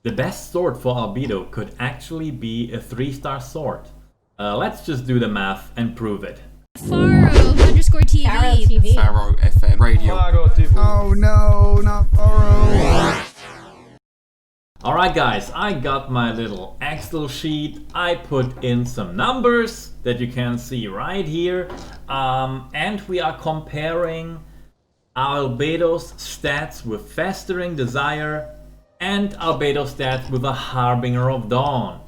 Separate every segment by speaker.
Speaker 1: the best sword for Albedo could actually be a 3-star sword. Let's just do the math and prove it.
Speaker 2: Faro_TV.
Speaker 3: Faro TV.
Speaker 4: Faro FM Radio.
Speaker 5: Oh no, not Faro.
Speaker 1: Alright guys, I got my little Excel sheet. I put in some numbers that you can see right here. And we are comparing Albedo's stats with Festering Desire and Albedo's stats with a Harbinger of Dawn.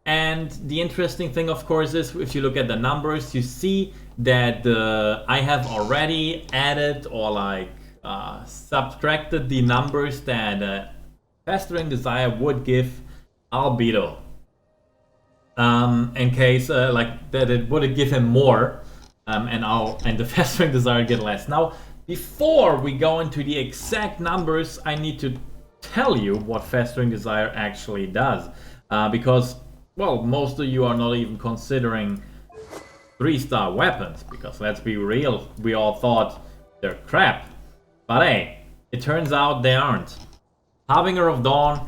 Speaker 1: And the interesting thing, of course, is if you look at the numbers, you see that I have already added or subtracted the numbers that Festering Desire would give Albedo. In case that it would give him more, and the Festering Desire get less. Now, before we go into the exact numbers, I need to tell you what Festering Desire actually does, because, well, most of you are not even considering 3-star weapons, because let's be real, we all thought they're crap, but hey, it turns out they aren't. Harbinger of Dawn,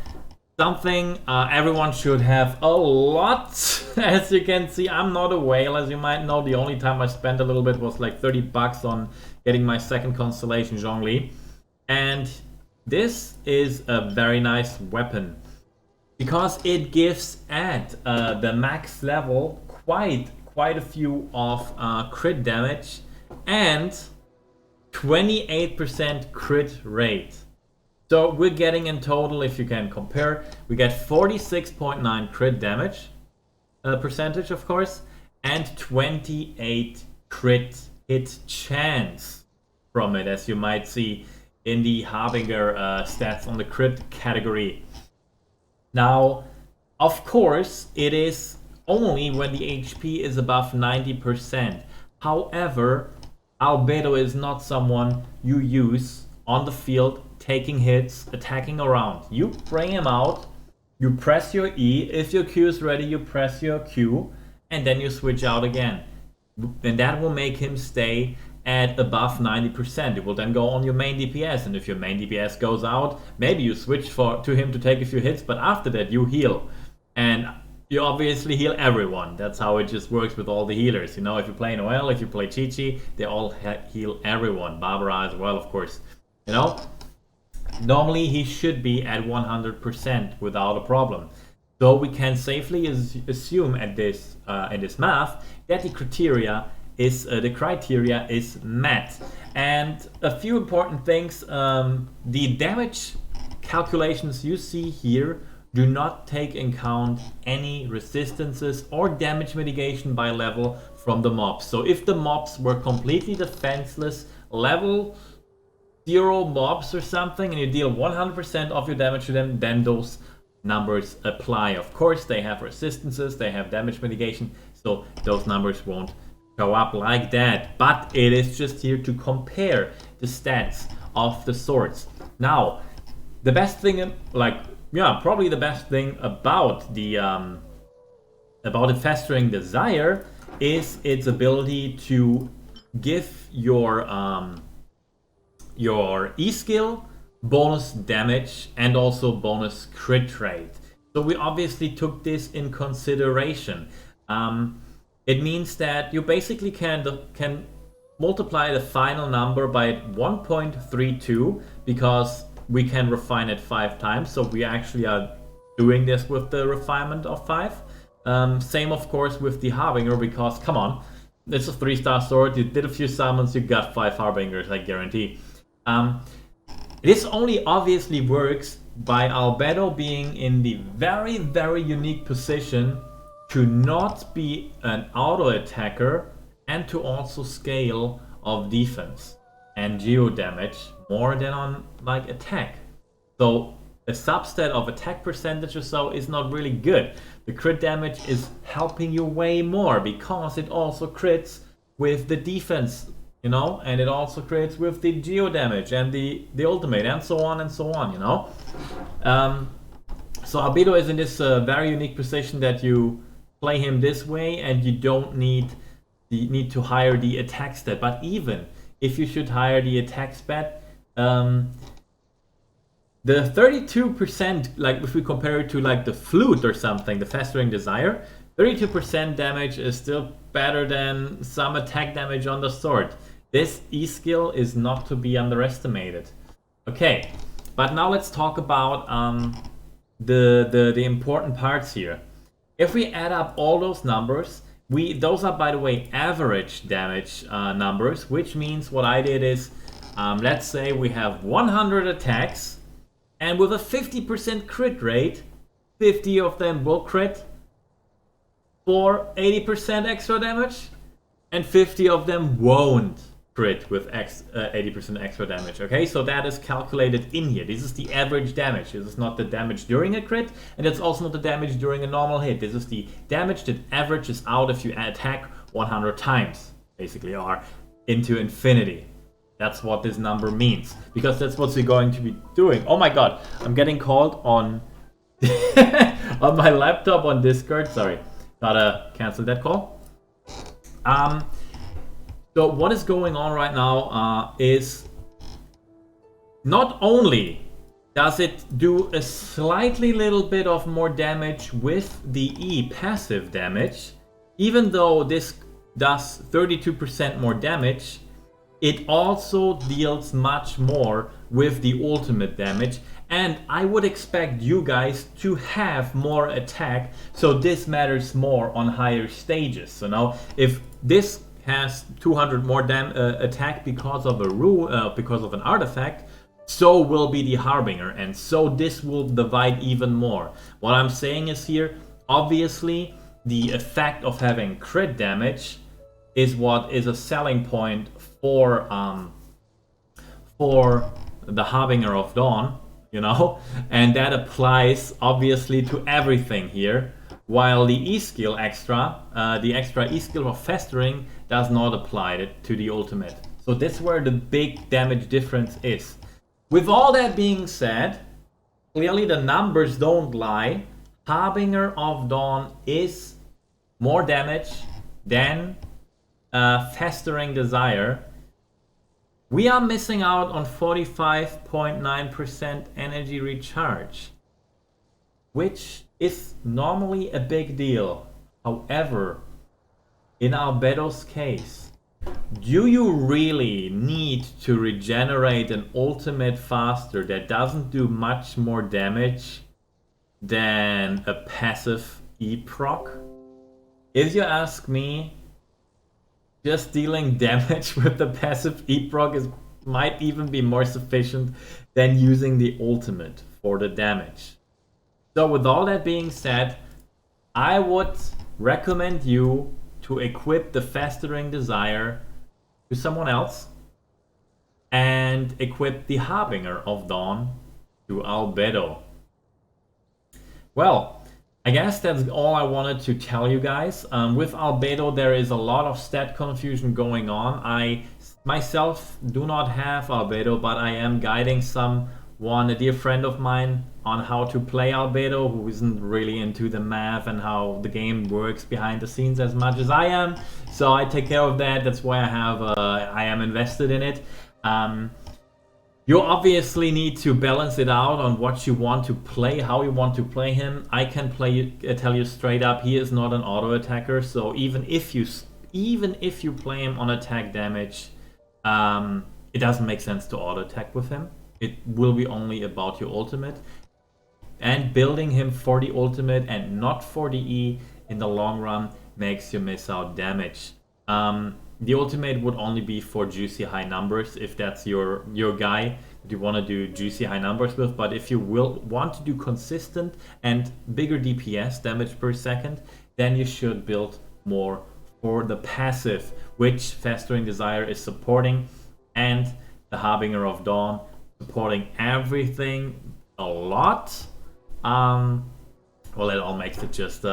Speaker 1: something everyone should have a lot. As you can see, I'm not a whale, as you might know. The only time I spent a little bit was like 30 bucks on getting my second constellation, Zhongli. And this is a very nice weapon, because it gives at the max level quite a few of crit damage and 28% crit rate. So we're getting in total, if you can compare, we get 46.9 crit damage percentage, of course, and 28 crit hit chance from it, as you might see in the Harbinger stats on the crit category. Now, of course, it is only when the HP is above 90%. However, Albedo is not someone you use on the field taking hits, attacking around. You bring him out, you press your E, if your Q is ready, you press your Q, and then you switch out again. And that will make him stay at above 90%. It will then go on your main DPS, and if your main DPS goes out, maybe you switch to him to take a few hits, but after that you heal. And you obviously heal everyone. That's how it just works with all the healers. You know, if you play Noel, if you play Chi-Chi, they all heal everyone. Barbara as well, of course. You know? Normally he should be at 100% without a problem. So we can safely assume at this in this math that the criteria is met. And a few important things: the damage calculations you see here do not take in account any resistances or damage mitigation by level from the mobs. So if the mobs were completely defenseless, level 0 mobs or something, and you deal 100% of your damage to them, then those numbers apply. Of course, they have resistances, they have damage mitigation, so those numbers won't show up like that. But it is just here to compare the stats of the swords. Now, the best thing, probably the best thing about the Festering Desire is its ability to give your E-skill bonus damage and also bonus crit rate. So we obviously took this in consideration. It means that you basically can multiply the final number by 1.32, because we can refine it 5 times. So we actually are doing this with the refinement of 5. Same, of course, with the Harbinger, because come on, it's a 3-star sword. You did a few summons, you got 5 Harbingers, I guarantee. This only obviously works by Albedo being in the very unique position to not be an auto attacker and to also scale of defense and geo damage more than on attack. So a substat of attack percentage or so is not really good. The crit damage is helping you way more, because it also crits with the defense, you know, and it also crits with the geo damage and the ultimate, and so on, you know. So Albedo is in this very unique position that you play him this way and you don't need to hire the attack stat. But even if you should hire the attack stat, The 32%, like if we compare it to like the flute or something, the Festering Desire, 32% damage is still better than some attack damage on the sword. This E skill is not to be underestimated. Okay, but now let's talk about the important parts here. If we add up all those numbers, those are, by the way, average damage numbers, which means what I did is, let's say we have 100 attacks, and with a 50% crit rate, 50 of them will crit for 80% extra damage, and 50 of them won't crit with 80% extra damage. Okay, so that is calculated in here. This is the average damage. This is not the damage during a crit, and it's also not the damage during a normal hit. This is the damage that averages out if you attack 100 times, basically, or into infinity. That's what this number means, because that's what we're going to be doing. Oh my god, I'm getting called on on my laptop on Discord. Sorry, gotta cancel that call. So what is going on right now is not only does it do a slightly little bit of more damage with the E passive damage, even though this does 32% more damage, it also deals much more with the ultimate damage, and I would expect you guys to have more attack, so this matters more on higher stages. So now, if this has 200 more attack because of a rule, because of an artifact, so will be the Harbinger, and so this will divide even more. What I'm saying is here, obviously, the effect of having crit damage is what is a selling point for the Harbinger of Dawn, you know, and that applies obviously to everything here, while the E skill extra, the extra E skill of Festering does not apply to the ultimate. So this is where the big damage difference is. With all that being said, clearly the numbers don't lie. Harbinger of Dawn is more damage than Festering Desire. We are missing out on 45.9% energy recharge, which is normally a big deal. However, in Albedo's case, do you really need to regenerate an ultimate faster that doesn't do much more damage than a passive E-proc? If you ask me, just dealing damage with the passive E-proc might even be more sufficient than using the ultimate for the damage. So with all that being said, I would recommend you to equip the Festering Desire to someone else and equip the Harbinger of Dawn to Albedo. Well, I guess that's all I wanted to tell you guys. With Albedo, there is a lot of stat confusion going on. I myself do not have Albedo, but I am guiding a dear friend of mine, on how to play Albedo, who isn't really into the math and how the game works behind the scenes as much as I am. So I take care of that. That's why I am invested in it. You obviously need to balance it out on what you want to play, how you want to play him. I can tell you straight up, he is not an auto attacker. So even if you play him on attack damage, it doesn't make sense to auto attack with him. It will be only about your ultimate, and building him for the ultimate and not for the E in the long run makes you miss out damage. The ultimate would only be for juicy high numbers if that's your guy that you want to do juicy high numbers with. But if you will want to do consistent and bigger DPS, damage per second, then you should build more for the passive, which Festering Desire is supporting, and the Harbinger of Dawn supporting everything a lot. Well, it all makes it just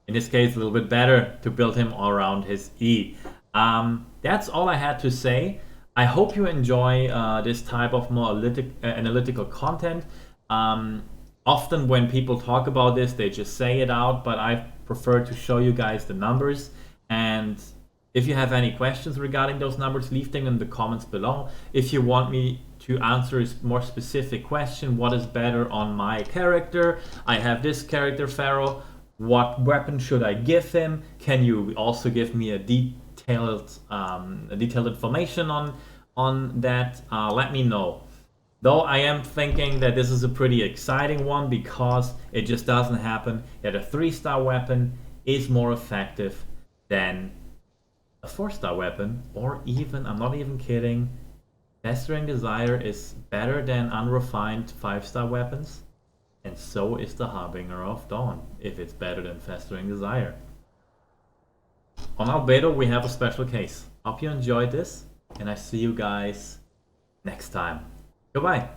Speaker 1: in this case, a little bit better to build him all around his E. That's all I had to say. I hope you enjoy this type of more analytical content. Often when people talk about this, they just say it out, but I prefer to show you guys the numbers. And if you have any questions regarding those numbers, leave them in the comments below. If you want me to answer a more specific question. What is better on my character? I have this character, Pharaoh. What weapon should I give him? Can you also give me a detailed information on that? Let me know. Though I am thinking that this is a pretty exciting one because it just doesn't happen that a 3-star weapon is more effective than a 4-star weapon, or even, I'm not even kidding, Festering Desire is better than unrefined 5-star weapons, and so is the Harbinger of Dawn, if it's better than Festering Desire. On Albedo we have a special case. Hope you enjoyed this, and I see you guys next time. Goodbye.